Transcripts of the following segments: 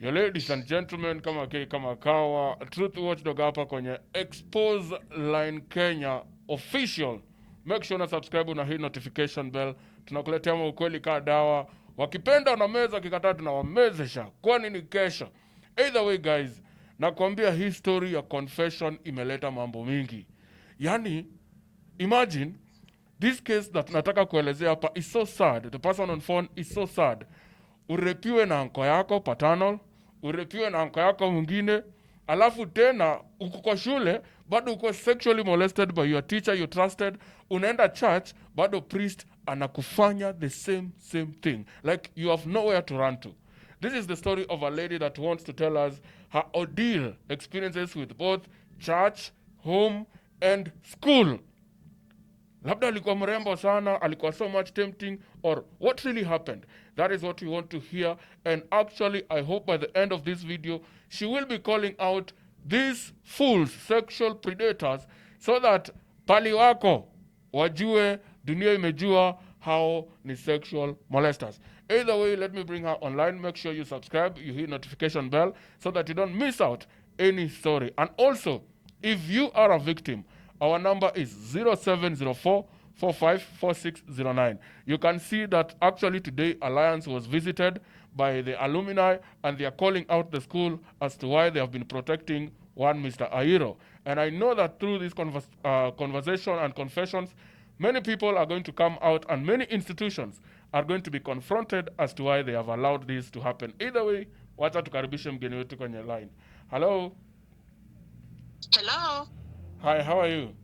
Your ladies and gentlemen, kama K kama kawa, Truth Watchdog hapa kwenye ExposeLineKenya official. Make sure na subscribe na hii notification bell. Tunakuletea ukweli kaa dawa. Wakipenda na meza, kikataa tunawamezesha. Kwani ni kesho. Either way guys, nakwambia hii story ya confession imeleta mambo mingi. Yani, imagine this case that nataka kuelezea hapa is so sad. The person on phone is so sad. Urepiwe na anko yako paternal, urepiwe na anko yako mwingine, alafu tena uko kwa shule bado uko sexually molested by your teacher you trusted, unaenda church bado priest anakufanya the same thing, like you have nowhere to run to. This is the story of a lady that wants to tell us her ordeal experiences with both church, home and school. Labda alikuwa mrembo sana, alikuwa so much tempting, or what really happened? That is what we want to hear. And actually, I hope by the end of this video, she will be calling out these fools, sexual predators, so that pali wako wajue, dunia imejua how ni sexual molesters. Either way, let me bring her online. Make sure you subscribe, you hit notification bell, so that you don't miss out any story. And also, if you are a victim, our number is 0704 454609. You can see that actually today Alliance was visited by the alumni and they are calling out the school as to why they have been protecting one Mr. Airo. And I know that through this conversation and confessions, many people are going to come out and many institutions are going to be confronted as to why they have allowed this to happen. Either way, wacha tukaribishe mgeni wetu kwenye line. Hello. Hello. Hi, how are you?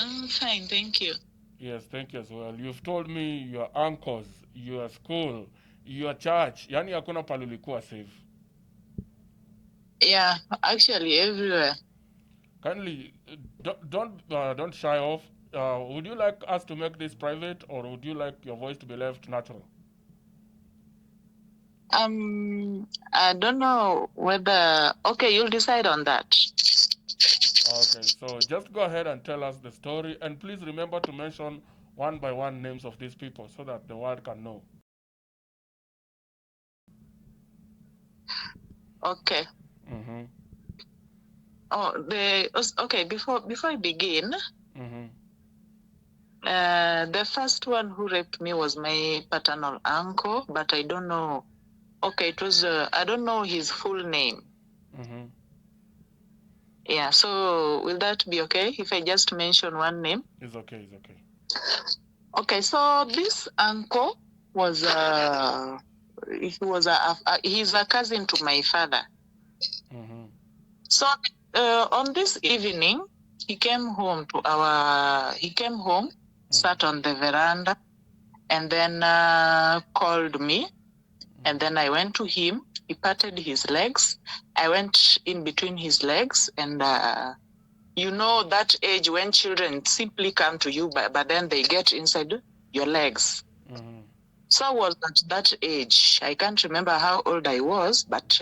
I'm fine, thank you. Yes, thank you as well. You've told me your uncles, your school, your church. Yani hakuna pale ulikuwa safe. Yeah, actually everywhere. Kindly, don't shy off. Would you like us to make this private, or would you like your voice to be left natural? I don't know whether... Okay, you'll decide on that. Okay, so just go ahead and tell us the story, and please remember to mention one by one names of these people so that the world can know. Okay. Mm-hmm. Okay, before I begin, Mm-hmm. The first one who raped me was my paternal uncle, but I don't know. Okay, it was I don't know his full name. Mm-hmm. Yeah, so will that be okay if I just mention one name? It's okay. Okay, so this uncle was he's a cousin to my father. Mm-hmm. So on this evening, he came home, sat on the veranda, and then called me. And then I went to him. He patted his legs. I went in between his legs, and you know that age when children simply come to you, but then they get inside your legs. Mm-hmm. So I was at that age. I can't remember how old I was, but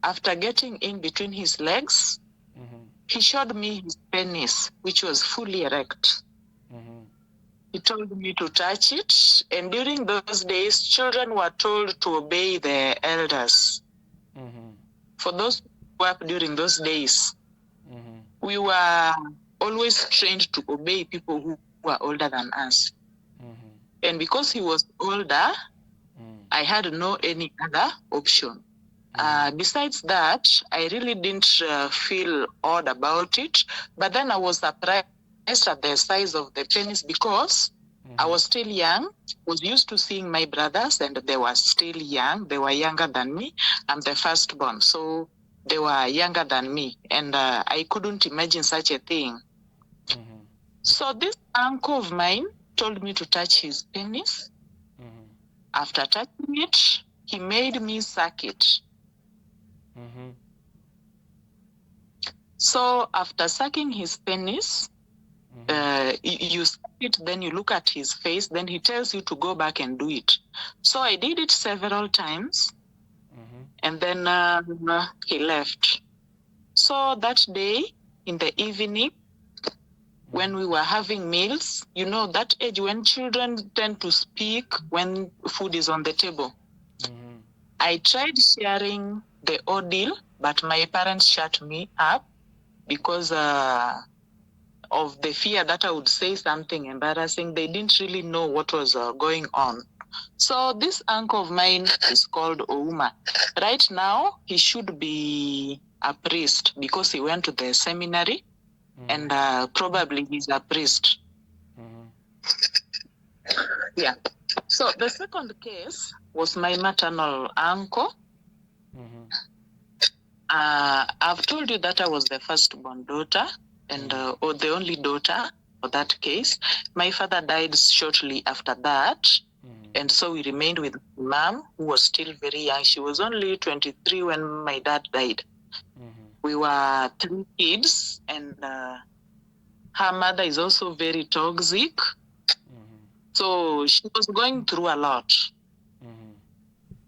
after getting in between his legs, Mm-hmm. he showed me his penis, which was fully erect. Mm-hmm. He told me to touch it. And during those days, children were told to obey their elders. Mm-hmm. For those who grew up during those days, Mm-hmm. we were always trained to obey people who were older than us. Mm-hmm. And because he was older, I had no any other option. Besides that, I really didn't feel odd about it. But then I was surprised at the size of the penis because I was still young, was used to seeing my brothers and they were still young. They were younger than me. I'm the firstborn, so they were younger than me. And I couldn't imagine such a thing. Mm-hmm. So this uncle of mine told me to touch his penis. Mm-hmm. After touching it, he made me suck it. Mm-hmm. So after sucking his penis, you suck it, then you look at his face, then he tells you to go back and do it. So I did it several times, and then he left. So that day in the evening, when we were having meals, you know that age when children tend to speak when food is on the table. I tried sharing the ordeal, but my parents shut me up because of the fear that I would say something embarrassing. They didn't really know what was going on. So this uncle of mine is called Ouma. Right now, he should be a priest because he went to the seminary, and probably he's a priest. Yeah. So the second case was my maternal uncle. I've told you that I was the firstborn daughter and or the only daughter for that case. My father died shortly after that. And so we remained with mom, who was still very young. She was only 23 when my dad died. We were 3 kids, and her mother is also very toxic. So she was going through a lot.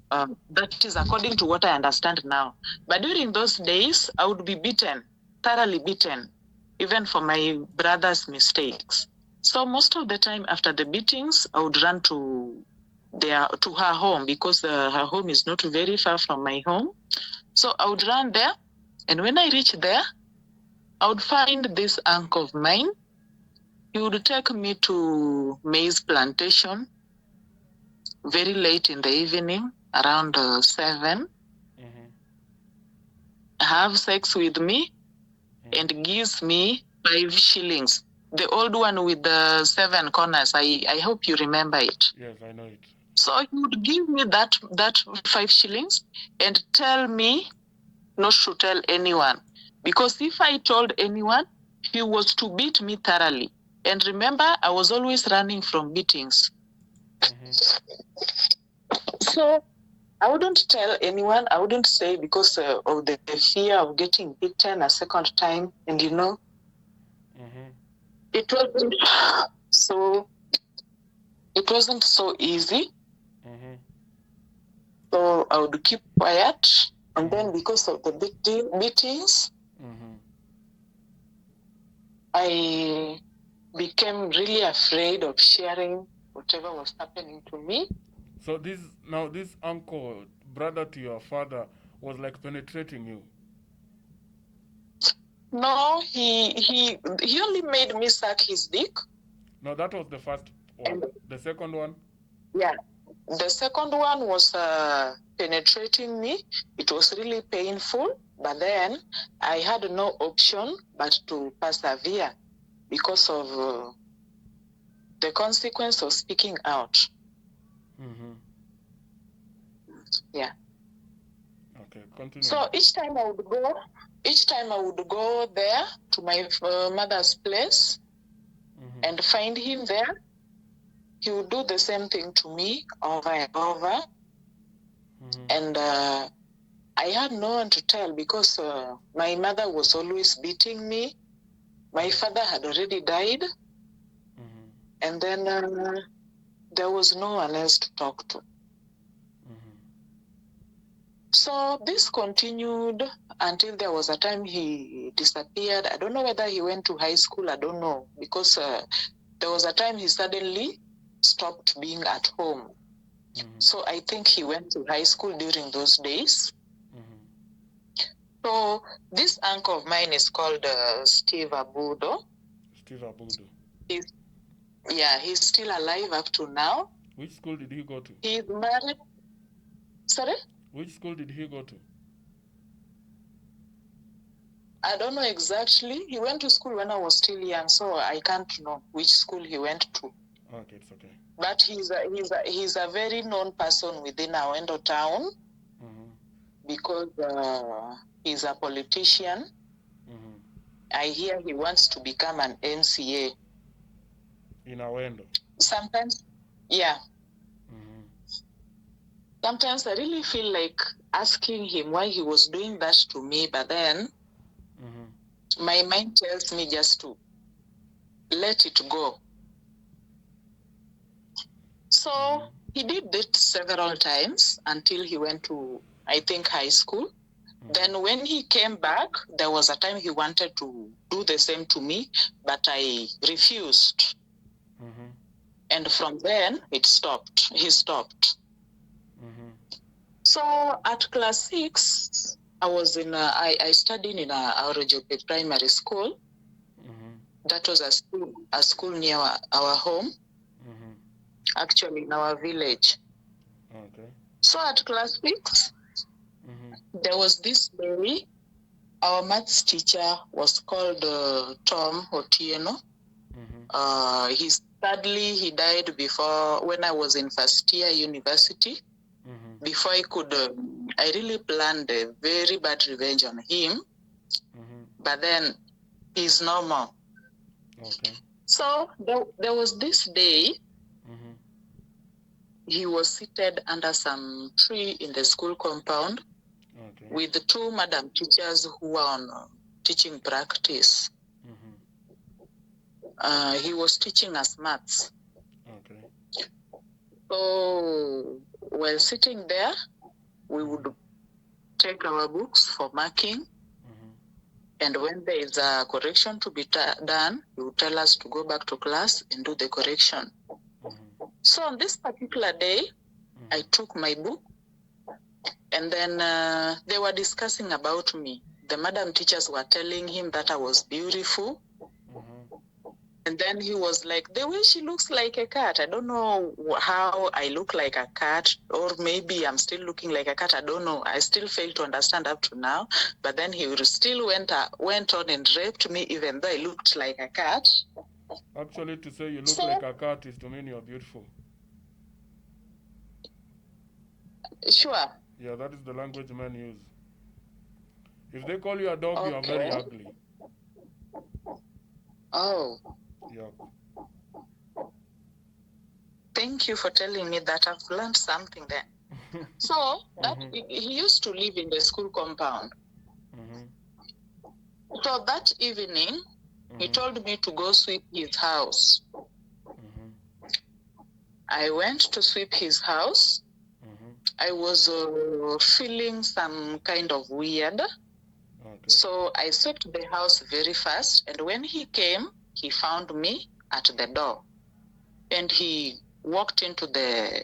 That is according to what I understand now. But during those days, I would be beaten, thoroughly beaten, even for my brother's mistakes. So most of the time after the beatings, I would run to her home because her home is not very far from my home. So I would run there, and when I reach there, I would find this uncle of mine. He would take me to maize plantation very late in the evening, around 7, have sex with me, and gives me 5 shillings. The old one with the 7 corners. I hope you remember it. Yes, I know it. So he would give me that 5 shillings and tell me not to tell anyone. Because if I told anyone, he was to beat me thoroughly. And remember, I was always running from beatings. So I wouldn't tell anyone. I wouldn't say because of the fear of getting beaten a second time. And it wasn't so easy. So I would keep quiet. And then because of the beatings, I became really afraid of sharing whatever was happening to me. So this uncle, brother to your father, was like penetrating you? No, he only made me suck his dick. No, that was the first one. The second one? Yeah. The second one was penetrating me. It was really painful, but then I had no option but to persevere because of the consequence of speaking out. Yeah. Okay, continue. So each time I would go there to my mother's place and find him there. He would do the same thing to me over and over. And I had no one to tell because my mother was always beating me. My father had already died. And then there was no one else to talk to. So this continued until there was a time he disappeared. I don't know whether he went to high school. I don't know. Because there was a time he suddenly stopped being at home. So I think he went to high school during those days. So this uncle of mine is called Steve Abudo. Steve Abudo. He's still alive up to now. Which school did he go to? He's married. Sorry? Which school did he go to? I don't know exactly. He went to school when I was still young, so I can't know which school he went to. Okay, it's okay. But he's a very known person within Awendo town because he's a politician. I hear he wants to become an MCA. In Awendo? Sometimes, yeah. Sometimes I really feel like asking him why he was doing that to me, but then my mind tells me just to let it go. So he did it several times until he went to, I think, high school. Then when he came back, there was a time he wanted to do the same to me, but I refused. And from then, he stopped. So at class 6, I studied in a Aurojope primary school. That was a school near our home, actually in our village. Okay. So at class 6, there was this day, our maths teacher was called Tom Otieno. He died when I was in first year university. Before I really planned a very bad revenge on him, but then he's no more. Okay. So there was this day, he was seated under some tree in the school compound with the two madam teachers who were on teaching practice. He was teaching us maths. Okay. So while sitting there, we would take our books for marking. And when there is a correction to be done, he would tell us to go back to class and do the correction. So on this particular day, I took my book, and then they were discussing about me. The madam teachers were telling him that I was beautiful. And then he was like, the way she looks like a cat. I don't know how I look like a cat, or maybe I'm still looking like a cat. I don't know. I still fail to understand up to now. But then he still went on and raped me, even though I looked like a cat. Actually, to say you look like a cat is to mean you're beautiful. Sure. Yeah, that is the language men use. If they call you a dog, you are very ugly. Oh. Yeah. Thank you for telling me that. I've learned something there. So that he used to live in the school compound. So that evening, he told me to go sweep his house. I went to sweep his house. I was feeling some kind of weird. So I swept the house very fast. And when he came, he found me at the door. And he walked into the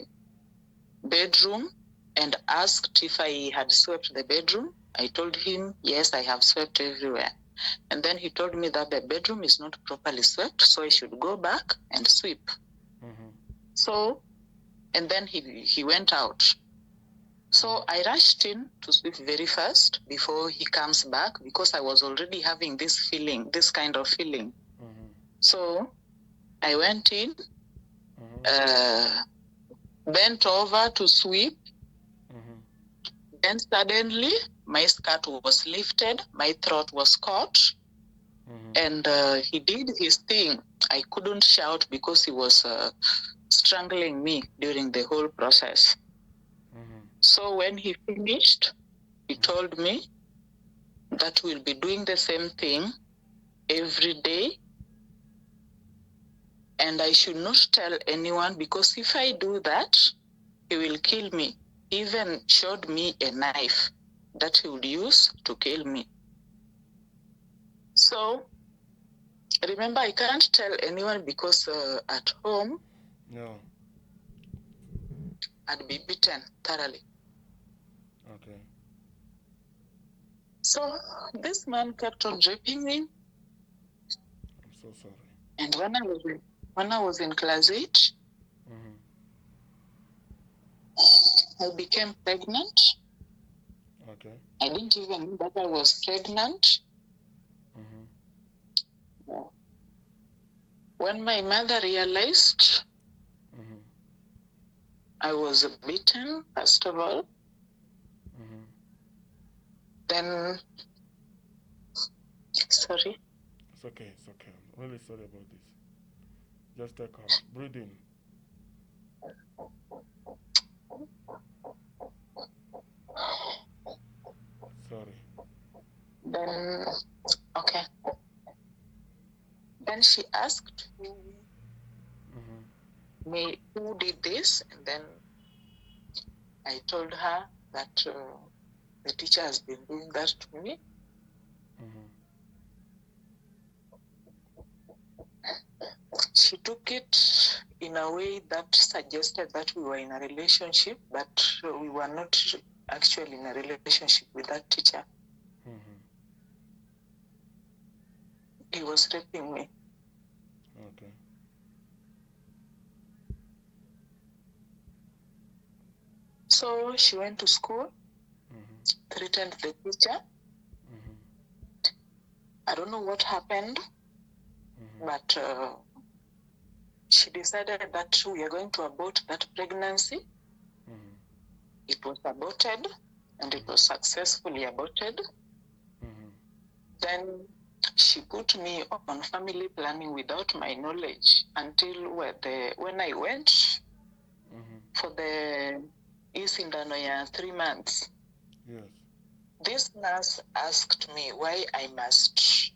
bedroom and asked if I had swept the bedroom. I told him, yes, I have swept everywhere. And then he told me that the bedroom is not properly swept, so I should go back and sweep. So, and then he went out. So I rushed in to sweep very fast before he comes back, because I was already having this kind of feeling. So I went in, bent over to sweep. Then suddenly my skirt was lifted, my throat was caught, and he did his thing. I couldn't shout because he was strangling me during the whole process. So when he finished, he told me that we'll be doing the same thing every day, and I should not tell anyone, because if I do that, he will kill me. He even showed me a knife that he would use to kill me. So remember, I can't tell anyone because at home, I'd be beaten thoroughly. Okay. So this man kept on raping me. I'm so sorry. And when I was in class 8, I became pregnant. Okay. I didn't even know that I was pregnant. When my mother realized, I was beaten, first of all. Then, sorry. It's okay. I'm really sorry about this. Just take out. Breathe in. Sorry. Then, okay. Then she asked me who did this, and then I told her that the teacher has been doing that to me. She took it in a way that suggested that we were in a relationship, but we were not actually in a relationship with that teacher. He was raping me. Okay. So she went to school, threatened the teacher. I don't know what happened, but she decided that we are going to abort that pregnancy. It was aborted, and it was successfully aborted. Then she put me on family planning without my knowledge until when I went for the Isindano 3 months. Yes. This nurse asked me why I must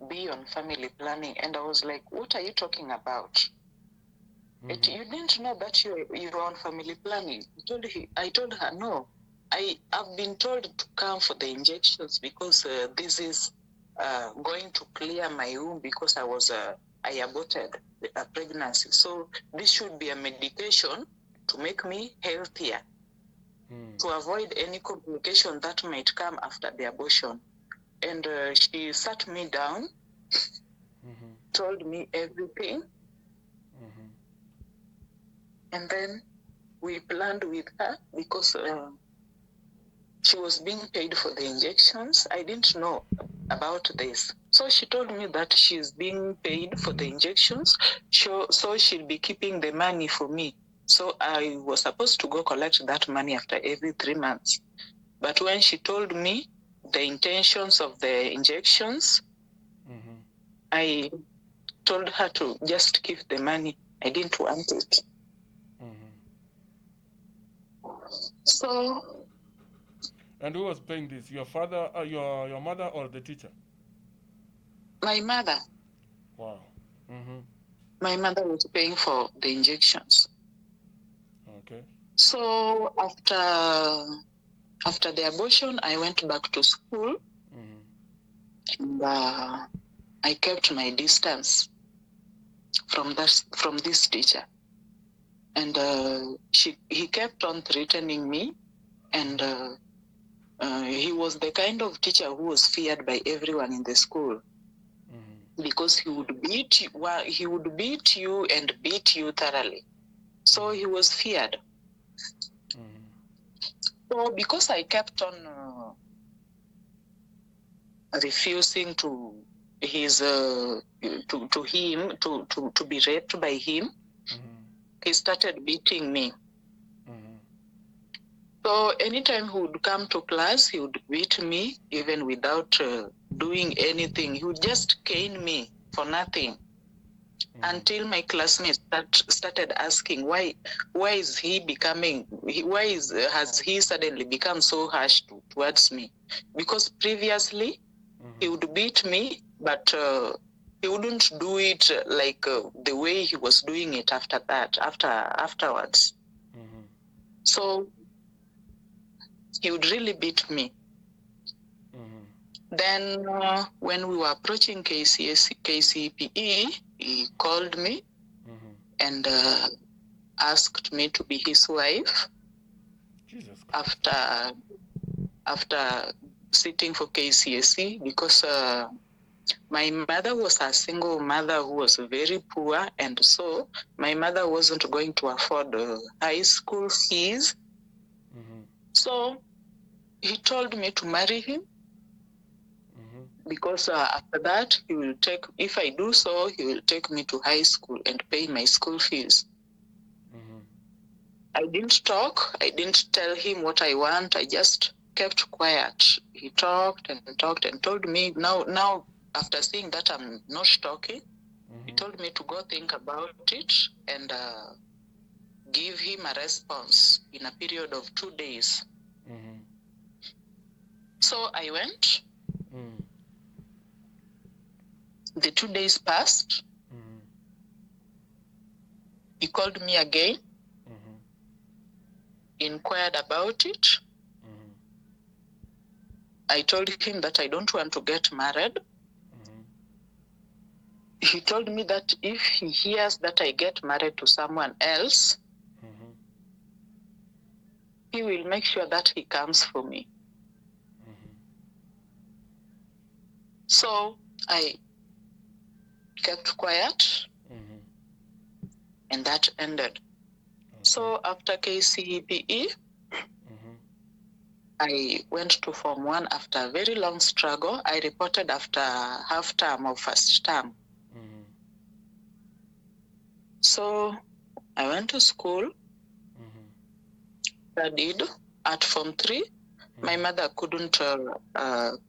be on family planning, and I was like, what are you talking about? You didn't know that you're on family planning. I told her, no, I've been told to come for the injections because this is going to clear my womb because I aborted a pregnancy. So this should be a medication to make me healthier, to avoid any complication that might come after the abortion. And she sat me down, told me everything. And then we planned with her because she was being paid for the injections. I didn't know about this. So she told me that she's being paid for the injections, so she'll be keeping the money for me. So I was supposed to go collect that money after every 3 months. But when she told me the intentions of the injections, I told her to just keep the money. I didn't want it. So. And who was paying this? Your father, your mother, or the teacher? My mother. Wow. My mother was paying for the injections. Okay. So after the abortion, I went back to school, and I kept my distance from this teacher, and he kept on threatening me, and he was the kind of teacher who was feared by everyone in the school, because he would beat you and beat you thoroughly. So he was feared. So because I kept on refusing to his to him to be raped by him, he started beating me. So anytime he would come to class, he would beat me even without doing anything. He would just cane me for nothing. Until my classmates started asking why has he suddenly become so harsh towards me? Because previously he would beat me, but he wouldn't do it like the way he was doing it afterwards. So he would really beat me. Then when we were approaching KCPE, he called me and asked me to be his wife. Jesus. After sitting for KCSE, because my mother was a single mother who was very poor, and so my mother wasn't going to afford high school fees. So he told me to marry him, because after that if I do so, he will take me to high school and pay my school fees. I didn't talk. I didn't tell him what I want. I just kept quiet. He talked and talked and told me now after seeing that I'm not talking, he told me to go think about it and give him a response in a period of 2 days. So I went. The 2 days passed. He called me again, inquired about it. I told him that I don't want to get married. He told me that if he hears that I get married to someone else, he will make sure that he comes for me. So I kept quiet, and that ended. So after KCPE, I went to Form 1 after a very long struggle. I reported after half term of first term. So I went to school, studied at Form 3. My mother couldn't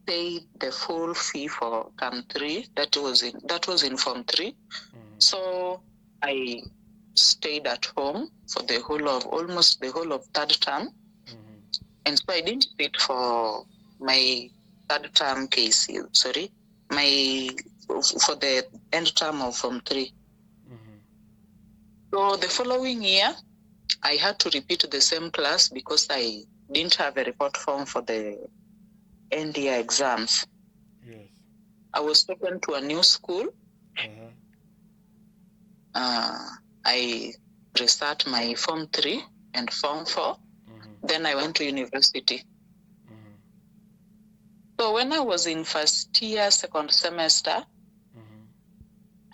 pay the full fee for term 3. That was in Form 3. So I stayed at home for almost the whole of third term. And so I didn't sit for my third term for the end term of Form 3. So the following year, I had to repeat the same class because I didn't have a report form for the end year exams. Yes. I was taken to a new school. I resat my Form 3 and Form 4. Then I went to university. So when I was in first year, second semester,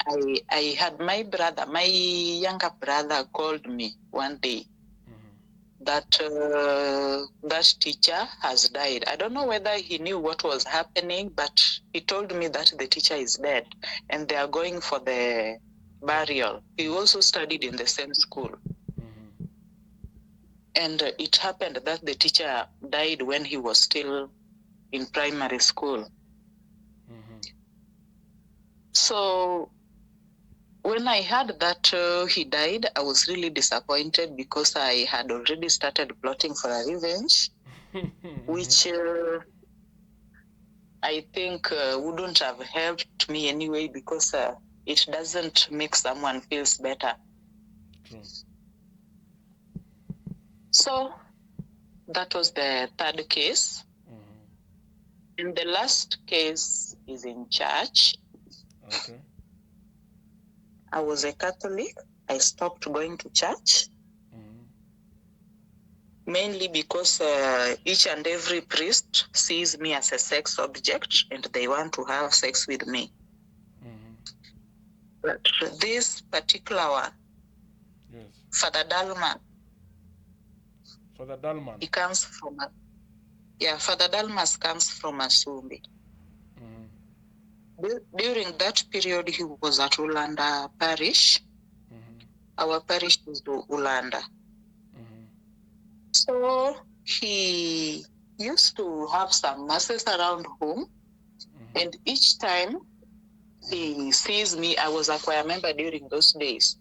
I had my younger brother called me one day that that teacher has died. I don't know whether he knew what was happening, but he told me that the teacher is dead and they are going for the burial. He also studied in the same school. And it happened that the teacher died when he was still in primary school. So when I heard that he died, I was really disappointed because I had already started plotting for a revenge, which I think wouldn't have helped me anyway because it doesn't make someone feels better. True. So that was the third case. And the last case is in church. Okay. I was a Catholic. I stopped going to church. Mainly because each and every priest sees me as a sex object and they want to have sex with me. But this particular one, Yes. Father Dalman, he comes from Father Dalmas comes from Asumbi. During that period, he was at Ulanda Parish. Our parish is Ulanda. So he used to have some masses around home, and each time he sees me, I was a choir member during those days.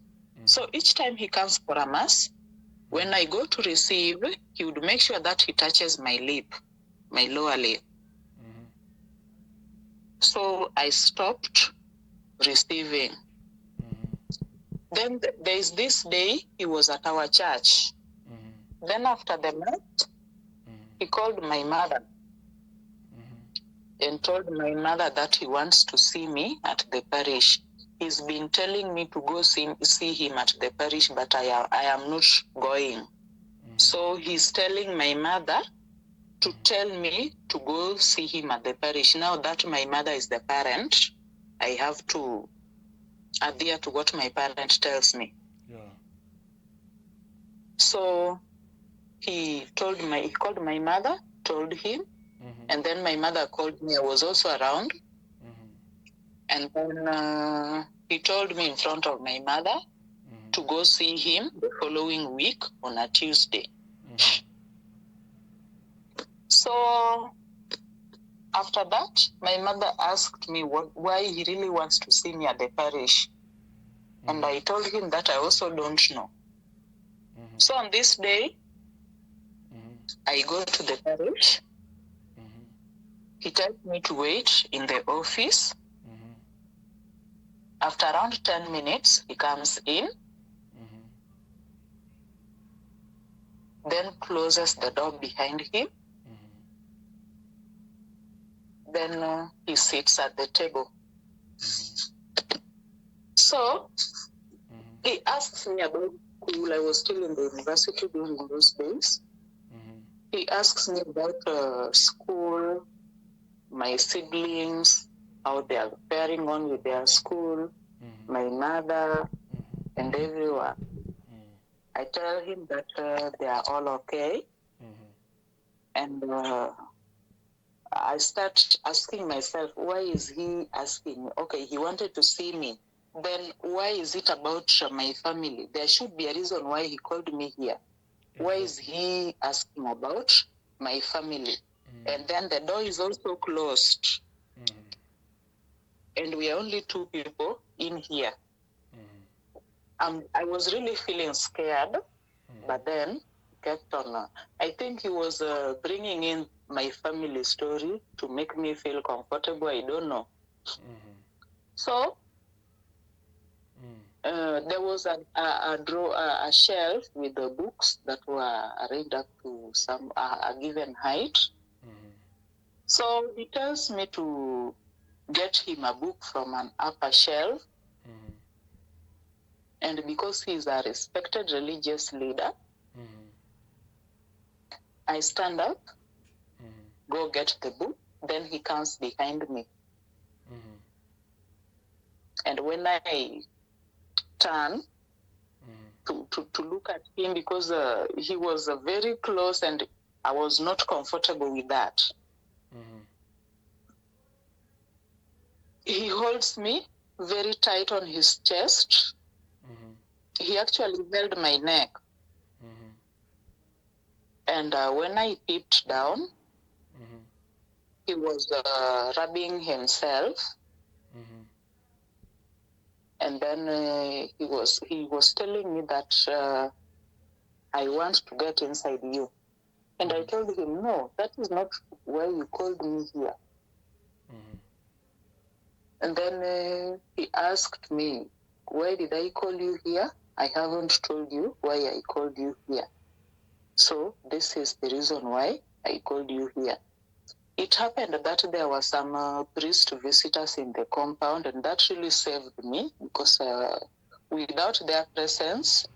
So each time he comes for a mass, when I go to receive, he would make sure that he touches my lip, my lower lip. So I stopped receiving. Then there is this day he was at our church. Then after the mass, he called my mother and told my mother that he wants to see me at the parish. He's been telling me to go see him at the parish, but I am not going. So he's telling my mother to tell me to go see him at the parish. Now that my mother is the parent, I have to adhere to what my parent tells me. Yeah. So he called my mother, told him, and then my mother called me. I was also around. And then he told me in front of my mother to go see him the following week on a Tuesday. So after that, my mother asked me why he really wants to see me at the parish. And I told him that I also don't know. So on this day, I go to the parish. He tells me to wait in the office. After around 10 minutes, he comes in, then closes the door behind him. Then he sits at the table. So he asks me about school. I was still in the university during those days. He asks me about school, my siblings, how they are faring on with their school, my mother, and everyone. I tell him that they are all okay. And I start asking myself, why is he asking me? Okay, he wanted to see me. Then why is it about my family? There should be a reason why he called me here. Why is he asking about my family? And then the door is also closed. And we are only two people in here. I was really feeling scared, but then kept on. I think he was bringing in my family story to make me feel comfortable. I don't know. So there was a shelf with the books that were arranged up to some a given height. So he tells me to get him a book from an upper shelf. And because he's a respected religious leader, I stand up, go get the book, then he comes behind me. And when I turn to look at him, because he was very close and I was not comfortable with that. He holds me very tight on his chest. He actually held my neck. And when I peeped down, he was rubbing himself. And then he was telling me that I want to get inside you. And I told him, no, that is not why you called me here. And then he asked me, why did I call you here? I haven't told you why I called you here. So this is the reason why I called you here. It happened that there were some priest visitors in the compound, and that really saved me, because without their presence,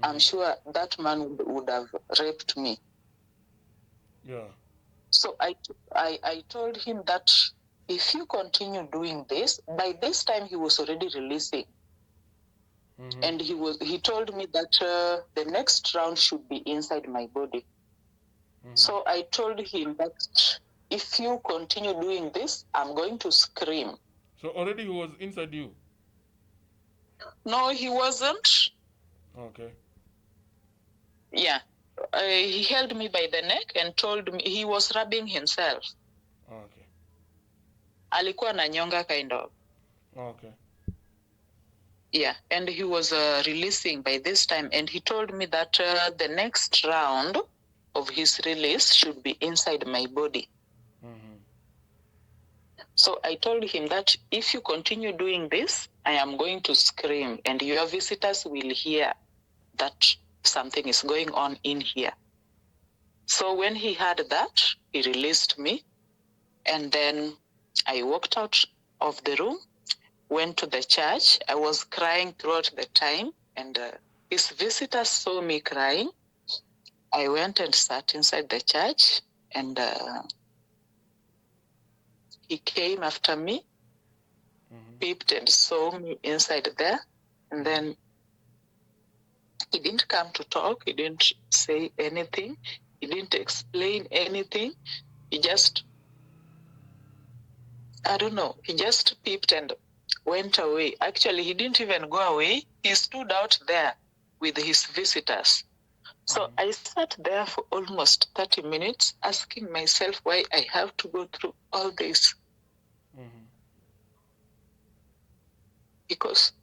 I'm sure that man would have raped me. Yeah. So I told him that if you continue doing this, by this time he was already releasing. And he told me that the next round should be inside my body. So I told him that if you continue doing this, I'm going to scream. So already he was inside you? No, he wasn't. Okay. Yeah. He held me by the neck and told me he was rubbing himself. Okay. Alikuwa na nyonga kind of. Okay. Yeah, and he was releasing by this time, and he told me that the next round of his release should be inside my body. So I told him that if you continue doing this, I am going to scream, and your visitors will hear that something is going on in here. So when he heard that, he released me, and then I walked out of the room, went to the church. I was crying throughout the time, and his visitors saw me crying. I went and sat inside the church, and he came after me, peeped and saw me inside there, and then he didn't come to talk. He didn't say anything. He didn't explain anything. He just, I don't know, he just peeped and went away. Actually, he didn't even go away. He stood out there with his visitors. So I sat there for almost 30 minutes asking myself why I have to go through all this. Because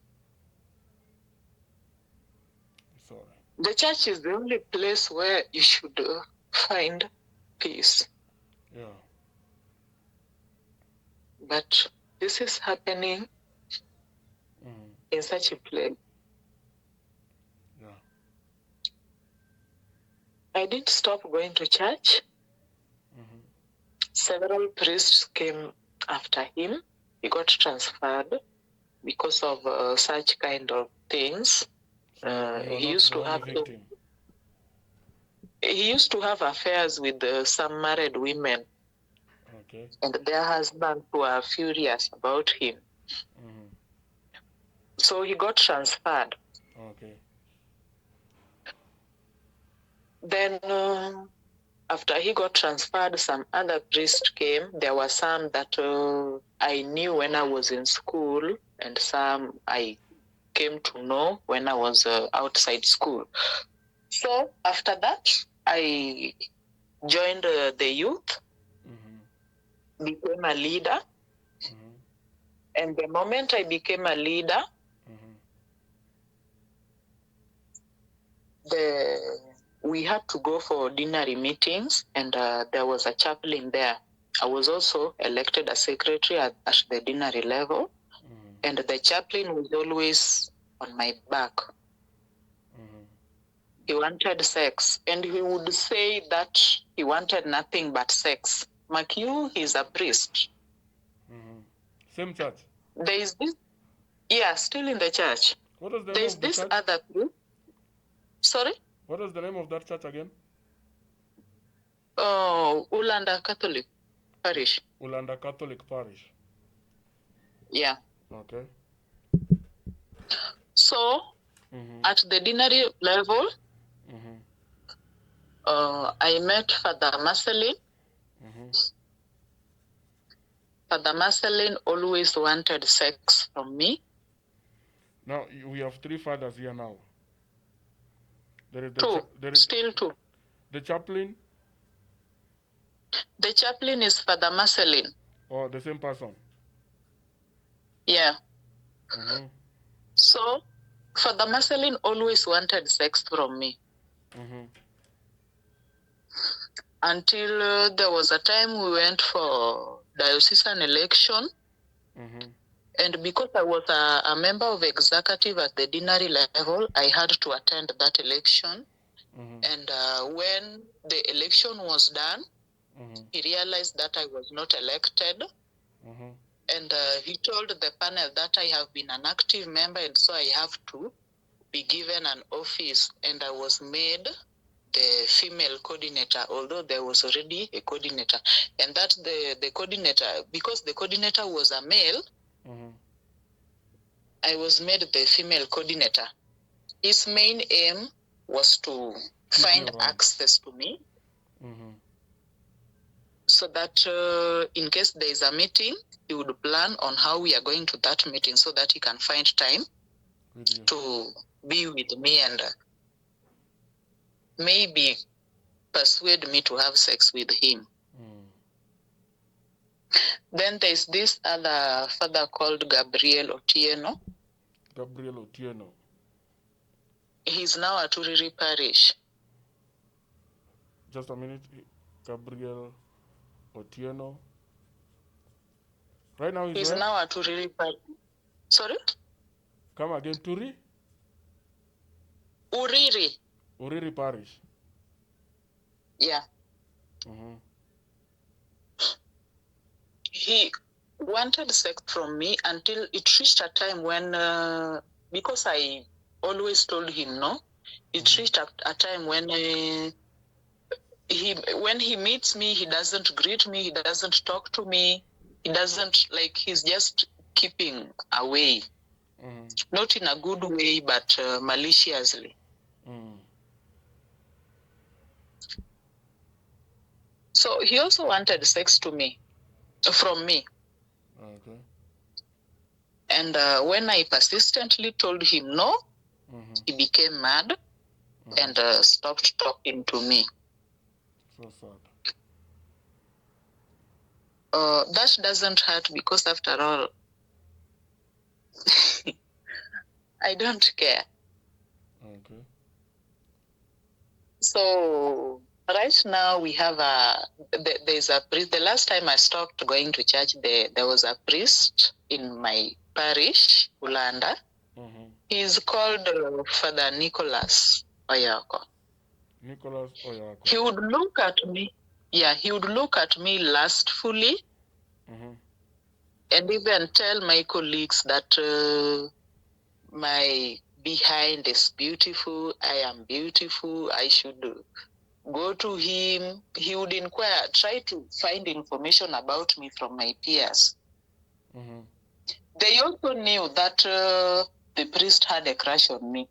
the church is the only place where you should find peace. Yeah. But this is happening in such a place. Yeah. I didn't stop going to church. Several priests came after him. He got transferred because of such kind of things. So he used to have victim. he used to have affairs with some married women. Okay. And their husbands were furious about him. Mm-hmm. So he got transferred. Okay. Then after he got transferred, some other priest came. There were some that I knew when I was in school, and some I came to know when I was outside school. So after that, I joined the youth, became a leader. And the moment I became a leader, we had to go for dinner meetings, and there was a chaplain there. I was also elected a secretary at the dinner level, and the chaplain was always on my back. He wanted sex, and he would say that he wanted nothing but sex. Mark you, he's a priest. Same church? There is this, yeah, still in the church. What is the There name is of the this church? other group. Sorry? What is the name of that church again? Oh, Ulanda Catholic Parish. Ulanda Catholic Parish. Yeah. Okay. So, at the dinner level, I met Father Marcelin. Father Marcelin always wanted sex from me. Now, we have 3 fathers here now. There is Still two. The chaplain? The chaplain is Father Marcelin. Or the same person? Yeah. So, Father Marcelin always wanted sex from me. Until there was a time we went for diocesan election. And because I was a member of executive at the dinner level, I had to attend that election. And when the election was done, he realized that I was not elected. And he told the panel that I have been an active member, and so I have to be given an office. And I was made the female coordinator, although there was already a coordinator. And that the coordinator, because the coordinator was a male, I was made the female coordinator. His main aim was to find access to me, so that in case there is a meeting, he would plan on how we are going to that meeting, so that he can find time to be with me and maybe persuade me to have sex with him. Then there's this other father called Gabriel Otieno. Gabriel Otieno. He's now at Uriri Parish. Just a minute. Gabriel Otieno. Right now he's now at Uriri Parish. Sorry? Come again, Turi? Uriri. Uriri Parish. Yeah. He wanted sex from me until it reached a time when, because I always told him no, it reached a time when he meets me, he doesn't greet me, he doesn't talk to me, he doesn't, like, he's just keeping away. Not in a good way, but maliciously. So he also wanted sex from me. Okay. And when I persistently told him no, he became mad and stopped talking to me. So sad. That doesn't hurt, because after all, I don't care. Okay. So right now we have there's a priest. The last time I stopped going to church, there was a priest in my parish, Ulanda. He's called Father Nicholas Oyako. Nicholas Oyako. He would look at me. Yeah, he would look at me lustfully, and even tell my colleagues that my behind is beautiful, I am beautiful, I should go to him. He would inquire, try to find information about me from my peers. Mm-hmm. They also knew that the priest had a crush on me.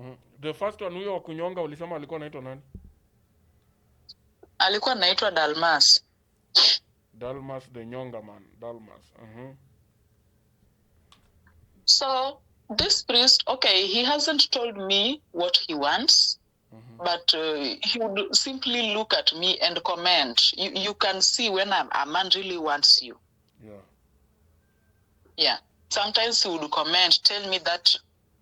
Mm-hmm. The first one huyo wa kunyonga ulisema alikuwa anaitwa nani? Alikuwa anaitwa Dalmas. Dalmas the Nyonga man. Dalmas. Mm-hmm. So this priest, okay, he hasn't told me what he wants, but he would simply look at me and comment. You can see when a man really wants you. Yeah. Yeah. Sometimes he would comment, tell me that,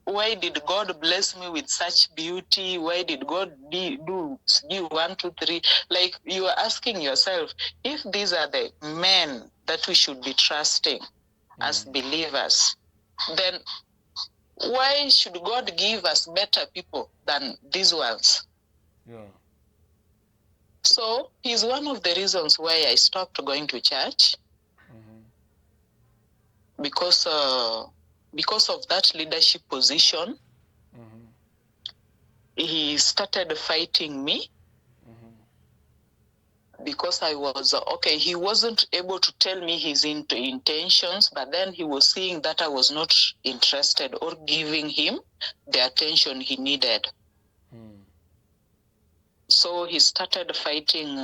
why did God bless me with such beauty? Why did God do 1, 2, 3? Like, you are asking yourself, if these are the men that we should be trusting as believers, then why should God give us better people than these ones? Yeah. So he's one of the reasons why I stopped going to church, because of that leadership position. He started fighting me because I was okay. He wasn't able to tell me his intentions, but then he was seeing that I was not interested or giving him the attention he needed. So he started fighting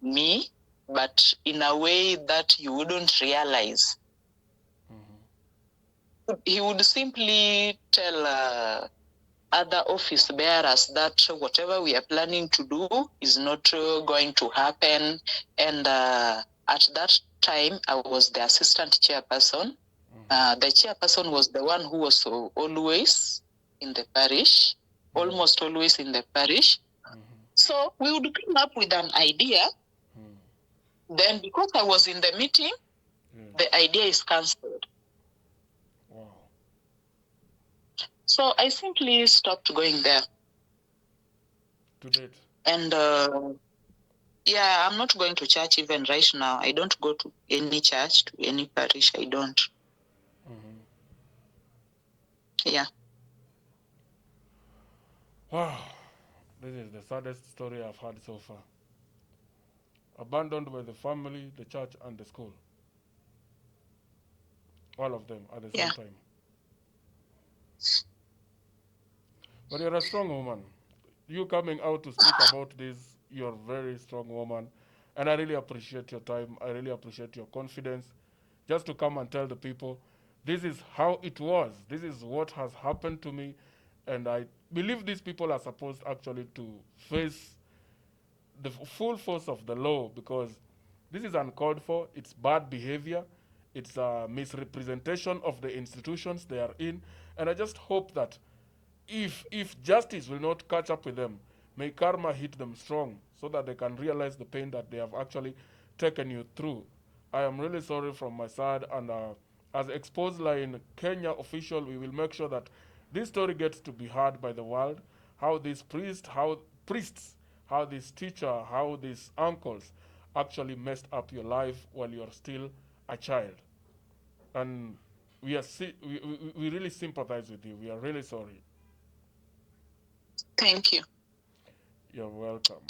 me, but in a way that you wouldn't realize. He would simply tell other office bearers that whatever we are planning to do is not going to happen. And at that time, I was the assistant chairperson. The chairperson was the one who was always in the parish, almost always in the parish. So we would come up with an idea. Then because I was in the meeting, the idea is cancelled. Wow. So I simply stopped going there. To date. And yeah, I'm not going to church even right now. I don't go to any church, to any parish. I don't. Yeah. Wow. This is the saddest story I've heard so far. Abandoned by the family, the church, and the school. All of them at the same time. But you're a strong woman. You coming out to speak about this, you're a very strong woman. And I really appreciate your time. I really appreciate your confidence. Just to come and tell the people, this is how it was. This is what has happened to me. And I believe these people are supposed actually to face the full force of the law, because this is uncalled for. It's bad behavior. It's a misrepresentation of the institutions they are in. And I just hope that if justice will not catch up with them, may karma hit them strong so that they can realize the pain that they have actually taken you through. I am really sorry from my side, and as ExposeLineKenya official, we will make sure that this story gets to be heard by the world. How these priests, how this teacher, how these uncles actually messed up your life while you're still a child. And we really sympathize with you. We are really sorry. Thank you. You're welcome.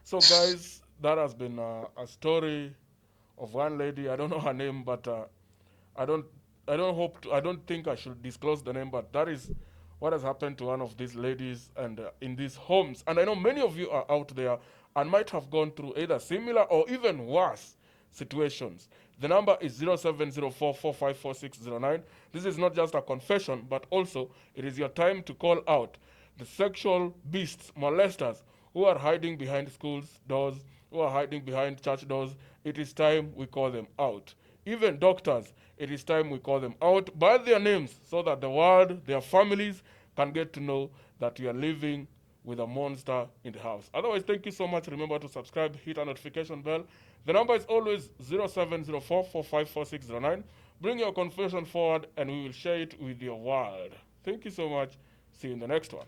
So, guys, that has been a story of one lady. I don't know her name, but I don't think I should disclose the name. But that is what has happened to one of these ladies and in these homes. And I know many of you are out there and might have gone through either similar or even worse situations. The number is 0704454609. This is not just a confession, but also it is your time to call out the sexual beasts, molesters, who are hiding behind schools' doors, who are hiding behind church doors. It is time we call them out. Even doctors, it is time we call them out by their names so that the world, their families, can get to know that you are living with a monster in the house. Otherwise, thank you so much. Remember to subscribe, hit a notification bell. The number is always 0704454609. Bring your confession forward and we will share it with your world. Thank you so much. See you in the next one.